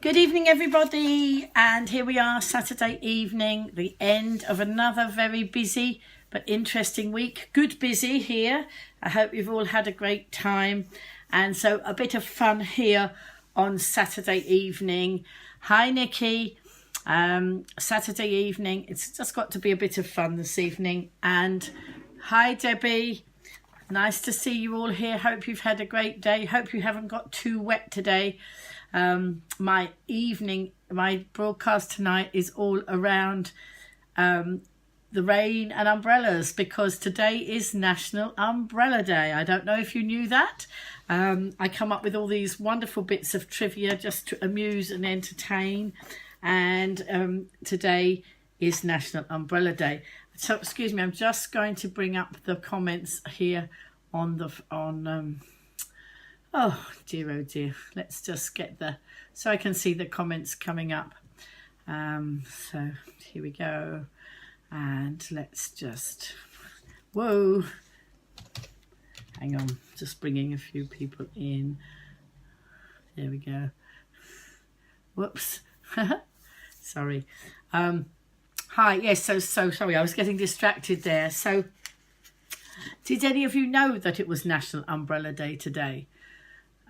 Good evening, everybody, and here we are, Saturday evening, the end of another very busy but interesting week. Good busy here. I hope you've all had a great time, and so a bit of fun here on Saturday evening. Hi, Nikki. Saturday evening, it's just got to be a bit of fun this evening. And hi, Debbie. Nice to see you all here. Hope you've had a great day. Hope you haven't got too wet today. My broadcast tonight is all around the rain and umbrellas, because today is National Umbrella Day. I don't know if you knew that. I come up with all these wonderful bits of trivia just to amuse and entertain, and today is National Umbrella Day. So excuse me, I'm just going to bring up the comments here oh dear, let's just get so I can see the comments coming up. So here we go, and let's just, whoa, hang on, just bringing a few people in. There we go. Whoops. Sorry. Hi, yes, so sorry, I was getting distracted there. So did any of you know that it was National Umbrella Day today?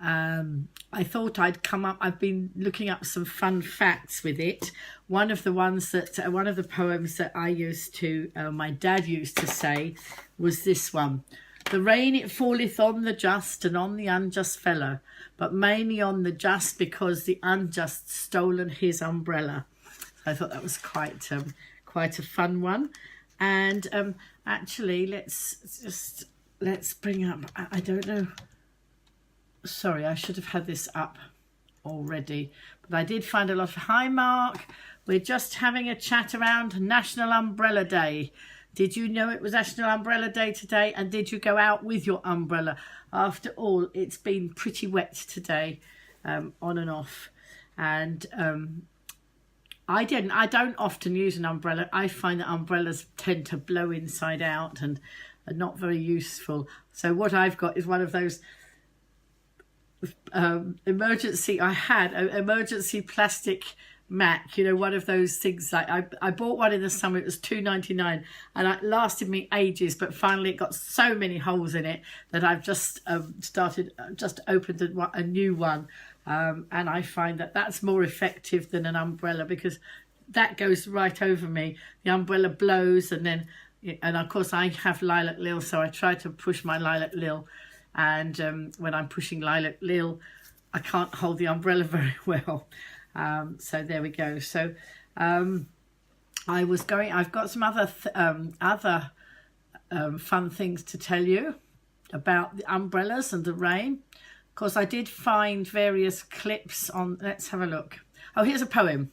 I thought I'd come up, I've been looking up some fun facts with it. One of the poems that I used to, my dad used to say, was this one. The rain it falleth on the just and on the unjust fellow, but mainly on the just, because the unjust stolen his umbrella. I thought that was quite a fun one. And actually, let's bring up, I don't know. Sorry, I should have had this up already, but I did find a lot of, hi Mark, we're just having a chat around National Umbrella Day. Did you know it was National Umbrella Day today, and did you go out with your umbrella? After all, it's been pretty wet today, on and off, and I don't often use an umbrella. I find that umbrellas tend to blow inside out and are not very useful. So what I've got is one of those emergency plastic Mac, you know, one of those things. Like I bought one in the summer. It was $2.99, and it lasted me ages, but finally it got so many holes in it that I've just opened a new one, and I find that that's more effective than an umbrella, because that goes right over me. The umbrella blows, and of course I have lilac lil, so I try to push my lilac lil. And when I'm pushing lilac lil, I can't hold the umbrella very well. So there we go. So I've got some other fun things to tell you about the umbrellas and the rain. Of course, I did find various clips on. Let's have a look. Oh, here's a poem.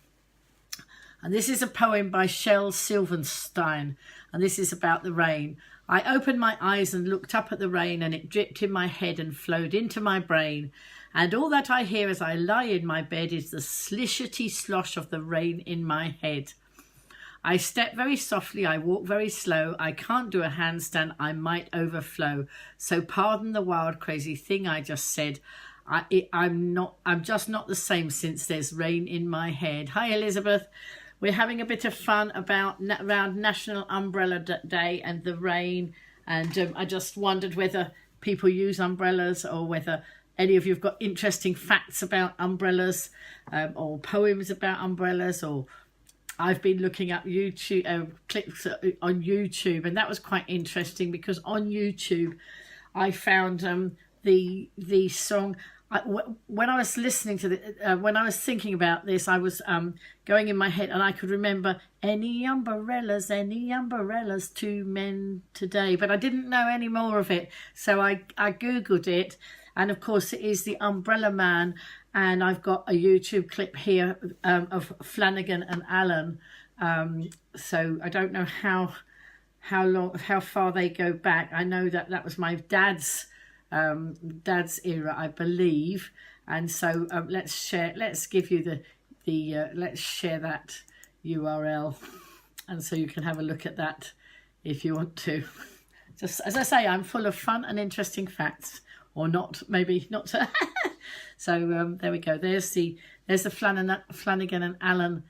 And this is a poem by Shel Silverstein, and this is about the rain. I opened my eyes and looked up at the rain, and it dripped in my head and flowed into my brain. And all that I hear as I lie in my bed is the slishety slosh of the rain in my head. I step very softly, I walk very slow. I can't do a handstand, I might overflow. So pardon the wild, crazy thing I just said. I'm just not the same since there's rain in my head. Hi, Elizabeth. We're having a bit of fun around National Umbrella Day and the rain. And I just wondered whether people use umbrellas, or whether any of you have got interesting facts about umbrellas, or poems about umbrellas. Or I've been looking up YouTube clips on YouTube, and that was quite interesting, because on YouTube I found the song. When I was listening to when I was thinking about this, I was going in my head, and I could remember any umbrellas to mend today, but I didn't know any more of it. So I googled it, and of course it is the Umbrella Man, and I've got a YouTube clip here of Flanagan and Allen. So I don't know how far they go back. I know that was my dad's era, I believe, and so let's share that URL, and so you can have a look at that if you want to. Just as I say, I'm full of fun and interesting facts, or not, maybe not. So there we go. There's the Flanagan and Allen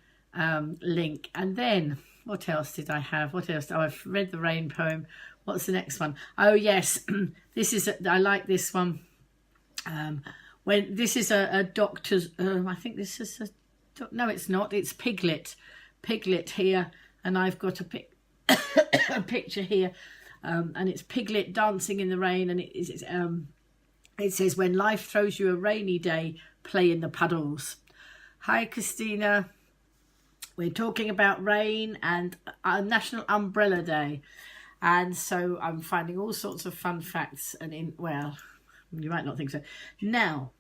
link. And then what else did I have? What else? Oh, I've read the Rain poem. What's the next one? Oh yes, this is I like this one. When this is a doctor's, I think this is no, it's not. It's Piglet here, and I've got a picture here, and it's Piglet dancing in the rain, and it says, "When life throws you a rainy day, play in the puddles." Hi, Christina. We're talking about rain and National Umbrella Day, and so I'm finding all sorts of fun facts. And well, you might not think so. Now,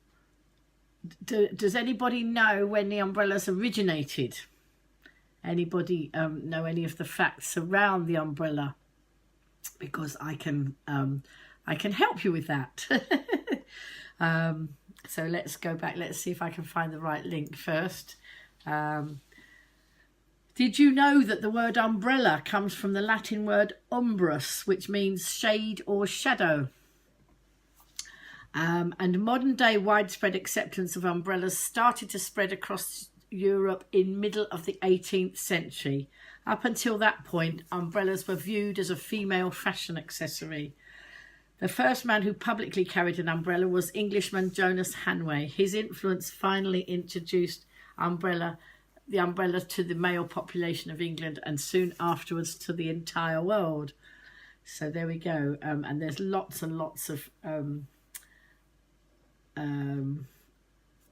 does anybody know when the umbrellas originated? Anybody know any of the facts around the umbrella? Because I can help you with that. So let's go back. Let's see if I can find the right link first. Did you know that the word umbrella comes from the Latin word umbrus, which means shade or shadow? And modern day widespread acceptance of umbrellas started to spread across Europe in middle of the 18th century. Up until that point, umbrellas were viewed as a female fashion accessory. The first man who publicly carried an umbrella was Englishman Jonas Hanway. His influence finally introduced the umbrella to the male population of England, and soon afterwards to the entire world. So there we go. And there's lots and lots of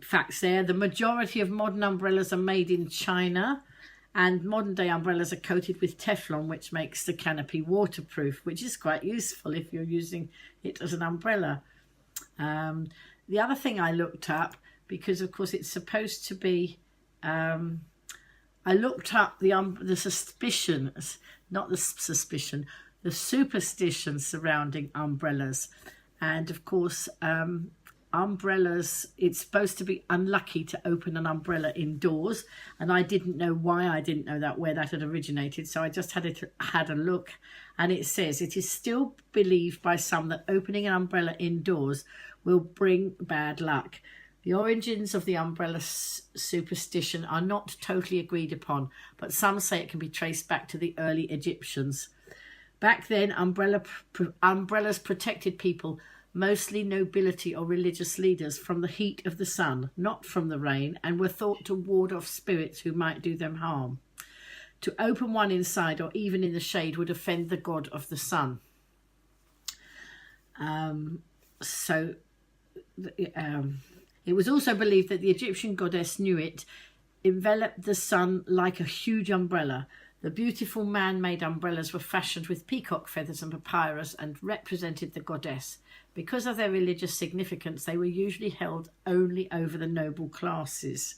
facts there. The majority of modern umbrellas are made in China, and modern day umbrellas are coated with Teflon, which makes the canopy waterproof, which is quite useful if you're using it as an umbrella. The other thing I looked up, because of course it's supposed to be, I looked up the suspicions, not the suspicion, the superstition surrounding umbrellas. And of course, umbrellas, it's supposed to be unlucky to open an umbrella indoors, and I didn't know why. I didn't know that where that had originated, so I just had a look, and it says it is still believed by some that opening an umbrella indoors will bring bad luck. The origins of the umbrella superstition are not totally agreed upon, but some say it can be traced back to the early Egyptians. Back then, umbrellas protected people, mostly nobility or religious leaders, from the heat of the sun, not from the rain, and were thought to ward off spirits who might do them harm. To open one inside or even in the shade would offend the god of the sun. It was also believed that the Egyptian goddess Nuit enveloped the sun like a huge umbrella. The beautiful man-made umbrellas were fashioned with peacock feathers and papyrus and represented the goddess. Because of their religious significance, they were usually held only over the noble classes.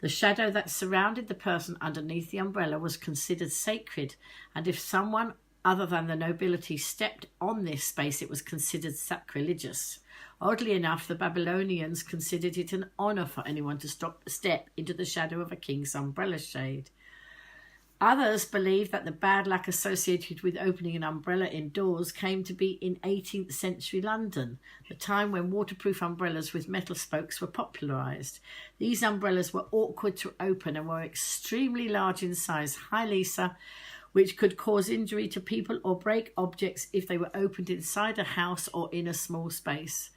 The shadow that surrounded the person underneath the umbrella was considered sacred, and if someone other than the nobility stepped on this space, it was considered sacrilegious. Oddly enough, the Babylonians considered it an honour for anyone to step into the shadow of a king's umbrella shade. Others believe that the bad luck associated with opening an umbrella indoors came to be in 18th century London, the time when waterproof umbrellas with metal spokes were popularised. These umbrellas were awkward to open and were extremely large in size. Hi, Lisa. Which could cause injury to people or break objects if they were opened inside a house or in a small space.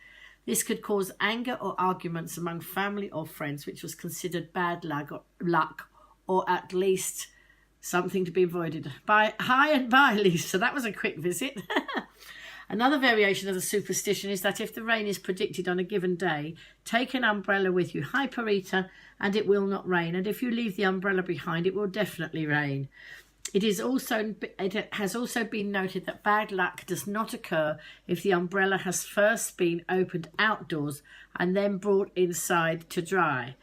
This could cause anger or arguments among family or friends, which was considered bad luck, or at least something to be avoided. Hi and bye, Lisa. That was a quick visit. Another variation of the superstition is that if the rain is predicted on a given day, take an umbrella with you. Hi, Parita, and it will not rain. And if you leave the umbrella behind, it will definitely rain. It has also been noted that bad luck does not occur if the umbrella has first been opened outdoors and then brought inside to dry.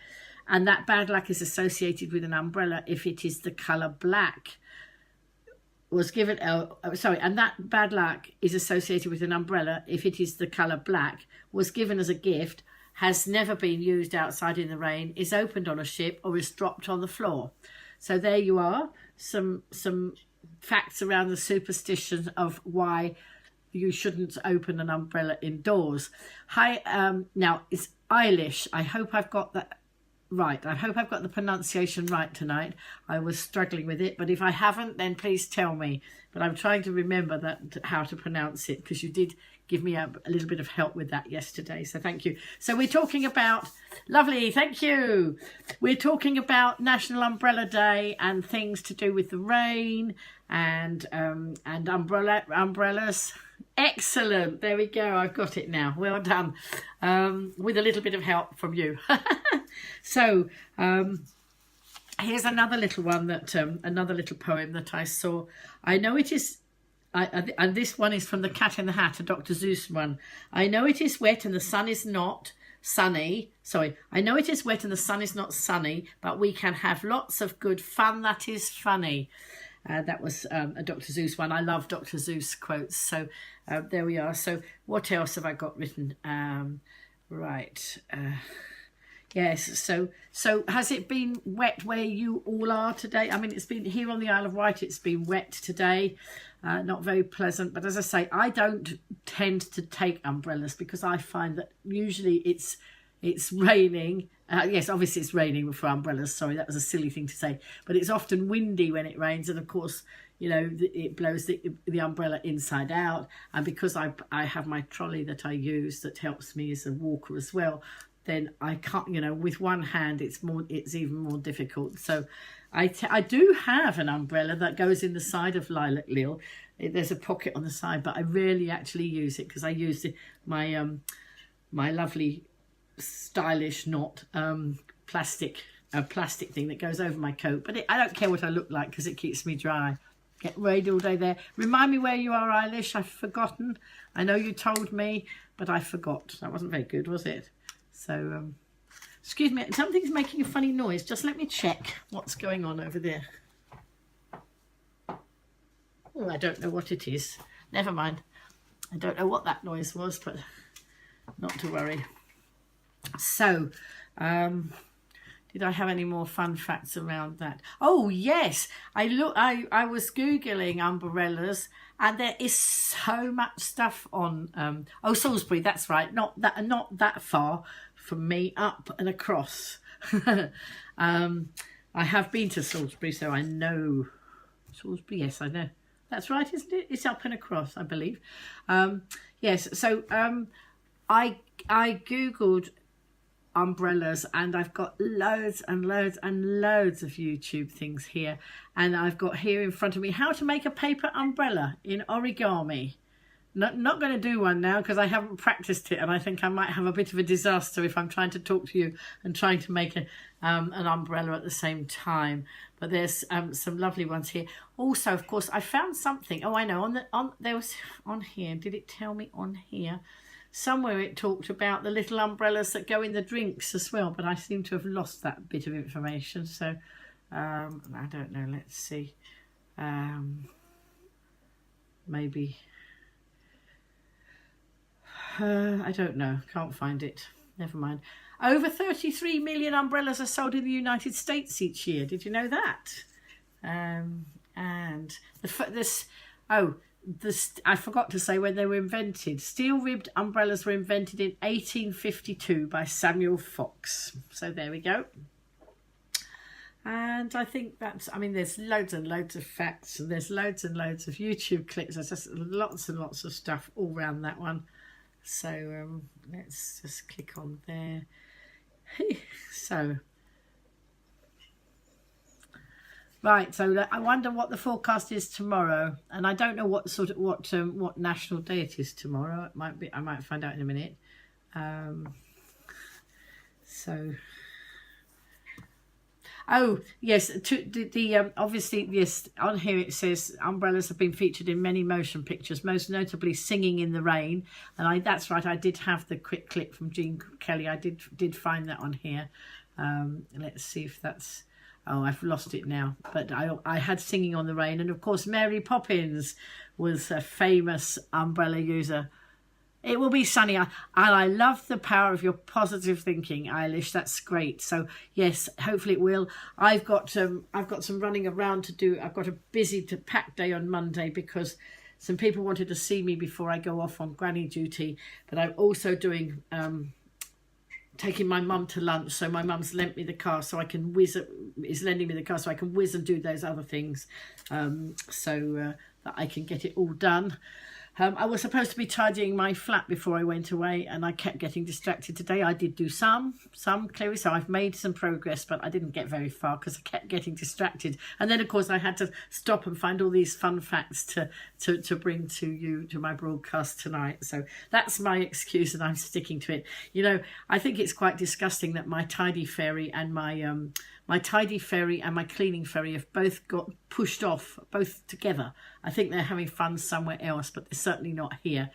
And that bad luck is associated with an umbrella if it is the colour black. And that bad luck is associated with an umbrella if it is the colour black, was given as a gift, has never been used outside in the rain, is opened on a ship, or is dropped on the floor. So there you are, some facts around the superstition of why you shouldn't open an umbrella indoors. Hi, now it's Eilish. I hope I've got that right. I hope I've got the pronunciation right tonight. I was struggling with it, but if I haven't, then please tell me. But I'm trying to remember that how to pronounce it, because you did give me a little bit of help with that yesterday, so thank you. So we're talking about, lovely, thank you. We're talking about National Umbrella Day and things to do with the rain and umbrellas. Excellent, there we go, I've got it now, well done, with a little bit of help from you. So here's another little one that another little poem that I saw. I know it is, and this one is from the Cat in the Hat, a Dr. Seuss one. I know it is wet and the sun is not sunny. Sorry, I know it is wet and the sun is not sunny, but we can have lots of good fun that is funny. That was a Dr. Seuss one. I love Dr. Seuss quotes. So there we are. So what else have I got written? Right. Yes, so has it been wet where you all are today? I mean, it's been here on the Isle of Wight, it's been wet today, not very pleasant. But as I say, I don't tend to take umbrellas because I find that usually it's raining. Yes, obviously it's raining for umbrellas. Sorry, that was a silly thing to say. But it's often windy when it rains, and of course, you know, it blows the umbrella inside out. And because I have my trolley that I use that helps me as a walker as well, then I can't, you know, with one hand it's even more difficult. So I do have an umbrella that goes in the side of Lilac Lil. There's a pocket on the side, but I rarely actually use it because I use my my lovely stylish plastic thing that goes over my coat. But I don't care what I look like because it keeps me dry. Get rained all day there. Remind me where you are, Eilish. I've forgotten. I know you told me, but I forgot. That wasn't very good, was it? So, excuse me, something's making a funny noise. Just let me check what's going on over there. Oh, I don't know what it is. Never mind. I don't know what that noise was, but not to worry. So, did I have any more fun facts around that? Oh, yes. I was Googling umbrellas, and there is so much stuff on Salisbury, that's right. Not that far from me, up and across. I have been to Salisbury, so I know Salisbury. Yes, I know. That's right, isn't it? It's up and across, I believe. Yes, so I Googled umbrellas, and I've got loads and loads and loads of YouTube things here, and I've got here in front of me how to make a paper umbrella in origami. Not going to do one now because I haven't practiced it, and I think I might have a bit of a disaster if I'm trying to talk to you and trying to make an umbrella at the same time. But there's some lovely ones here. Also, of course, I found something. Oh, I know. There was on here. Did it tell me on here? Somewhere it talked about the little umbrellas that go in the drinks as well, but I seem to have lost that bit of information. So I don't know. Let's see. Maybe. I don't know. Can't find it. Never mind. Over 33 million umbrellas are sold in the United States each year. Did you know that? And I forgot to say when they were invented. Steel-ribbed umbrellas were invented in 1852 by Samuel Fox. So there we go. And I think I mean, there's loads and loads of facts, and there's loads and loads of YouTube clips. There's just lots and lots of stuff all around that one. So let's just click on there. So right, so I wonder what the forecast is tomorrow, and I don't know what National Day it is tomorrow. It might be. I might find out in a minute. So. Oh yes, obviously yes. On here it says umbrellas have been featured in many motion pictures, most notably Singing in the Rain. And that's right, I did have the quick clip from Gene Kelly. I did find that on here. Let's see if that's. Oh, I've lost it now. But I had Singing on the Rain, and of course Mary Poppins was a famous umbrella user. It will be sunny, and I love the power of your positive thinking, Eilish. That's great. So yes, hopefully it will. I've got some running around to do. I've got a busy to pack day on Monday because some people wanted to see me before I go off on granny duty, but I'm also doing taking my mum to lunch. So my mum's lent me the car so I can is lending me the car so I can whiz and do those other things, so that I can get it all done. I was supposed to be tidying my flat before I went away, and I kept getting distracted today. I did do some clearly, so I've made some progress, but I didn't get very far because I kept getting distracted. And then, of course, I had to stop and find all these fun facts to bring to you, to my broadcast tonight. So that's my excuse, and I'm sticking to it. You know, I think it's quite disgusting that my tidy fairy and my tidy fairy and my cleaning fairy have both got pushed off, both together. I think they're having fun somewhere else, but they're certainly not here.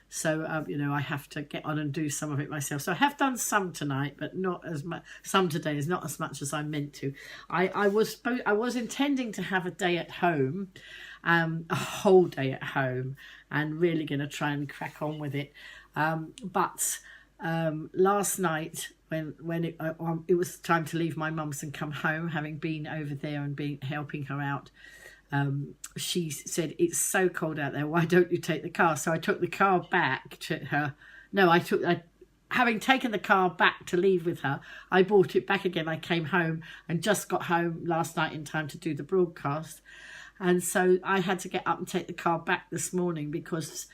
So, you know, I have to get on and do some of it myself. So I have done some tonight, but not as much. Some today is not as much as I meant to. I was intending to have a day at home, a whole day at home, and really going to try and crack on with it. But last night, when it was time to leave my mum's and come home, having been over there and helping her out, she said, "It's so cold out there, why don't you take the car?" So I took the car back to her. No, having taken the car back to leave with her, I brought it back again. I came home and just got home last night in time to do the broadcast, and so I had to get up and take the car back this morning because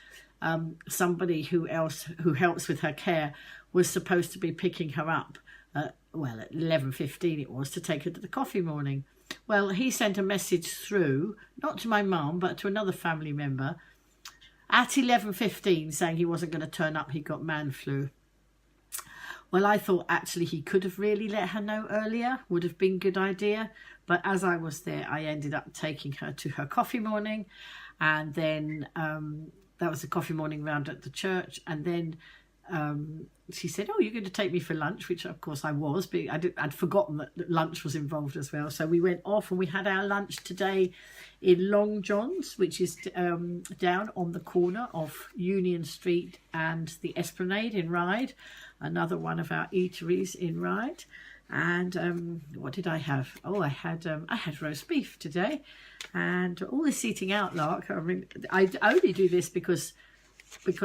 somebody who helps with her care was supposed to be picking her up at 11:15 it was, to take her to the coffee morning. Well, he sent a message through, not to my mum, but to another family member, at 11:15 saying he wasn't going to turn up, he got man flu. Well, I thought actually he could have really let her know earlier, would have been a good idea. But as I was there, I ended up taking her to her coffee morning. And then that was a coffee morning round at the church. And then she said, "Oh, you're going to take me for lunch," which of course I was, but I'd forgotten that lunch was involved as well. So we went off and we had our lunch today in Long John's, which is down on the corner of Union Street and the Esplanade in Ryde, another one of our eateries in Ryde. And what did I have? Oh, I had roast beef today, and all this eating out, Lark. I mean, I only do this because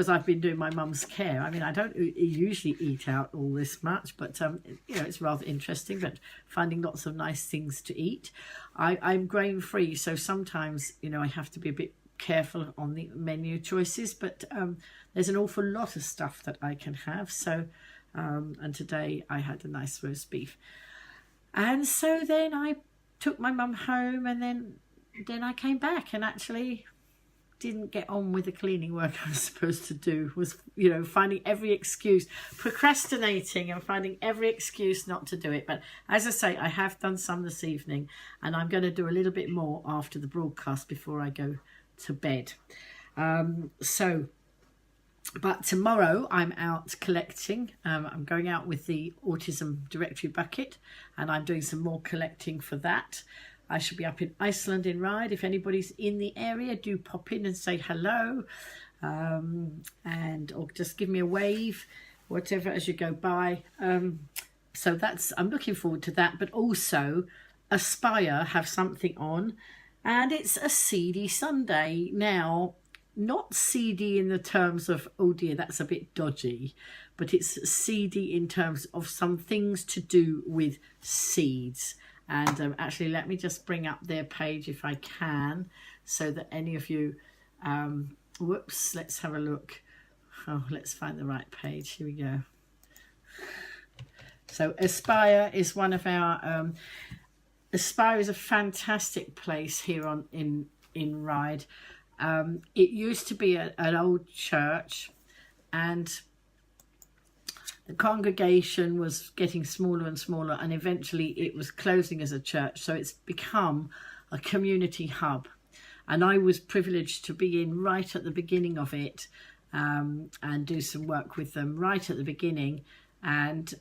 I've been doing my mum's care. I mean, I don't usually eat out all this much, but you know, it's rather interesting. But finding lots of nice things to eat. I'm grain free, so sometimes, you know, I have to be a bit careful on the menu choices. But there's an awful lot of stuff that I can have. So and today I had a nice roast beef, and so then I took my mum home, and then I came back and actually didn't get on with the cleaning work I was supposed to do. Was, you know, finding every excuse, procrastinating and finding every excuse not to do it. But as I say, I have done some this evening, and I'm going to do a little bit more after the broadcast before I go to bed. But tomorrow I'm out collecting. I'm going out with the Autism Directory bucket, and I'm doing some more collecting for that. I should be up in Iceland in Ryde. If anybody's in the area, do pop in and say hello, or just give me a wave, whatever, as you go by. So I'm looking forward to that. But also, Aspire have something on, and it's a seedy Sunday. Now, not seedy in the terms of, oh dear, that's a bit dodgy, but it's seedy in terms of some things to do with seeds. And actually, let me just bring up their page if I can, so that any of you, let's have a look. Oh, let's find the right page. Here we go. So Aspire is one of our, Aspire is a fantastic place here in Ryde. It used to be an old church, and the congregation was getting smaller and smaller, and eventually it was closing as a church. So it's become a community hub. And I was privileged to be in right at the beginning of it, and do some work with them right at the beginning. And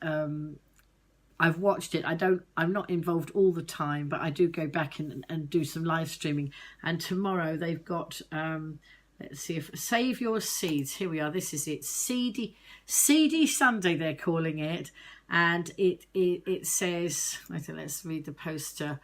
I've watched it. I'm not involved all the time, but I do go back and do some live streaming. And tomorrow they've got, let's see, if Save Your Seeds. Here we are. This is it. Seedy Sunday, they're calling it. And it says, let's read the poster.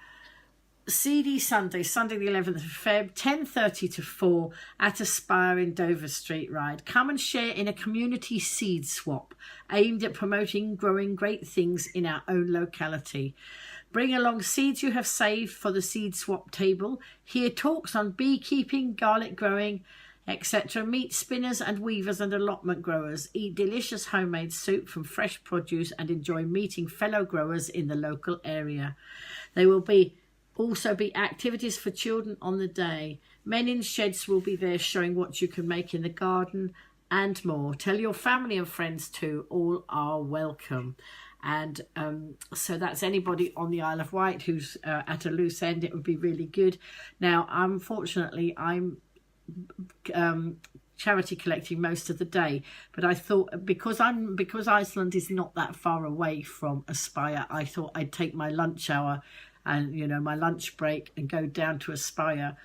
CD Sunday, Sunday the 11th of Feb, 10:30 to 4 at Aspire in Dover Street Ride. Come and share in a community seed swap aimed at promoting growing great things in our own locality. Bring along seeds you have saved for the seed swap table. Hear talks on beekeeping, garlic growing, etc. Meet spinners and weavers and allotment growers. Eat delicious homemade soup from fresh produce and enjoy meeting fellow growers in the local area. There will also be activities for children on the day. Men in sheds will be there showing what you can make in the garden and more. Tell your family and friends too. All are welcome. And so that's anybody on the Isle of Wight who's at a loose end. It would be really good. Now, unfortunately, I'm charity collecting most of the day, but I thought because Iceland is not that far away from Aspire, I thought I'd take my lunch hour and my lunch break and go down to Aspire,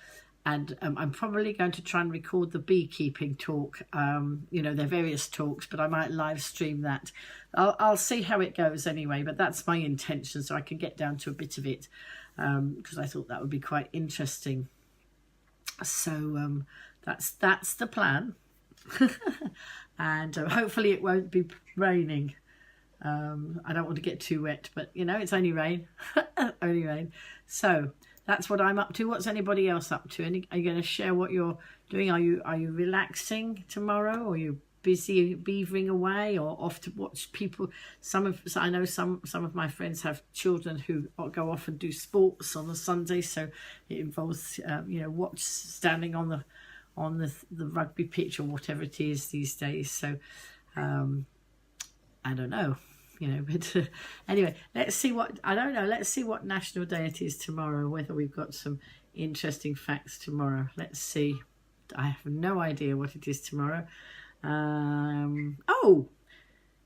and I'm probably going to try and record the beekeeping talk, their various talks, but I might live stream that. I'll see how it goes anyway, but that's my intention, so I can get down to a bit of it, because I thought that would be quite interesting. So that's the plan. And hopefully it won't be raining. I don't want to get too wet, but it's only rain. Only rain. So that's what I'm up to. What's anybody else up to? Are you going to share what you're doing? Are you relaxing tomorrow, or are you busy beavering away, or off to watch people? I know some of my friends have children who go off and do sports on a Sunday, so it involves standing on the rugby pitch or whatever it is these days. So I don't know, but anyway, let's see what National Day it is tomorrow, whether we've got some interesting facts tomorrow. Let's see. I have no idea what it is tomorrow.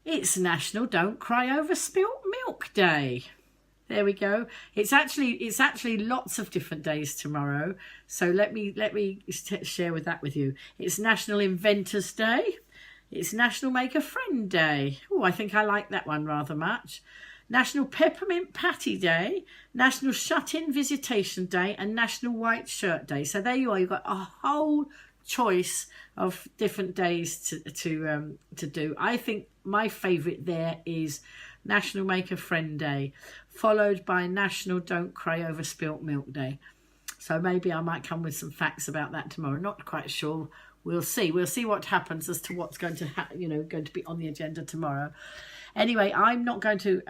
It's National Don't Cry Over Spilt Milk Day. There we go. It's actually lots of different days tomorrow. So let me share that with you. It's National Inventors Day. It's National Make a Friend Day. Oh, I think I like that one rather much. National Peppermint Patty Day, National Shut-In Visitation Day, and National White Shirt Day. So there you are. You've got a whole choice of different days to do. I think my favourite there is National Make a Friend Day, followed by National Don't Cry Over Spilt Milk Day. So maybe I might come with some facts about that tomorrow. Not quite sure. We'll see. We'll see what happens as to what's going to going to be on the agenda tomorrow. Anyway, I'm not going to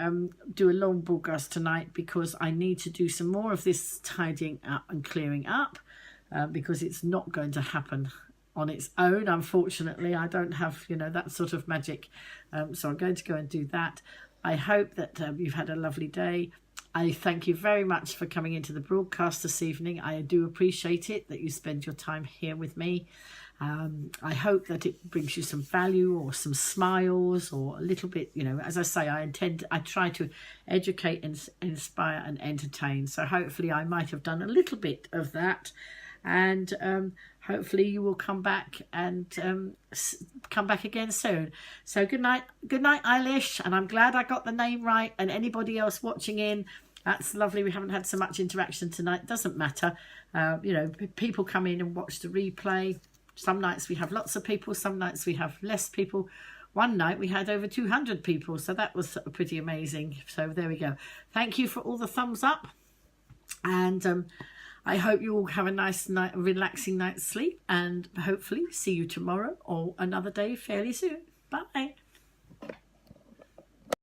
do a long broadcast tonight because I need to do some more of this tidying up and clearing up, because it's not going to happen on its own. Unfortunately, I don't have that sort of magic, so I'm going to go and do that. I hope that you've had a lovely day. I thank you very much for coming into the broadcast this evening. I do appreciate it that you spend your time here with me. I hope that it brings you some value or some smiles or a little bit, as I say, I try to educate, inspire and entertain. So hopefully I might have done a little bit of that, and hopefully you will come back and come back again soon. So good night, Eilish, and I'm glad I got the name right. And anybody else watching in, that's lovely. We haven't had so much interaction tonight. Doesn't matter. People come in and watch the replay. Some nights we have lots of people, some nights we have less people. One night we had over 200 people, so that was pretty amazing. So there we go. Thank you for all the thumbs up, and I hope you all have a nice night, a relaxing night's sleep, and hopefully see you tomorrow or another day fairly soon. Bye.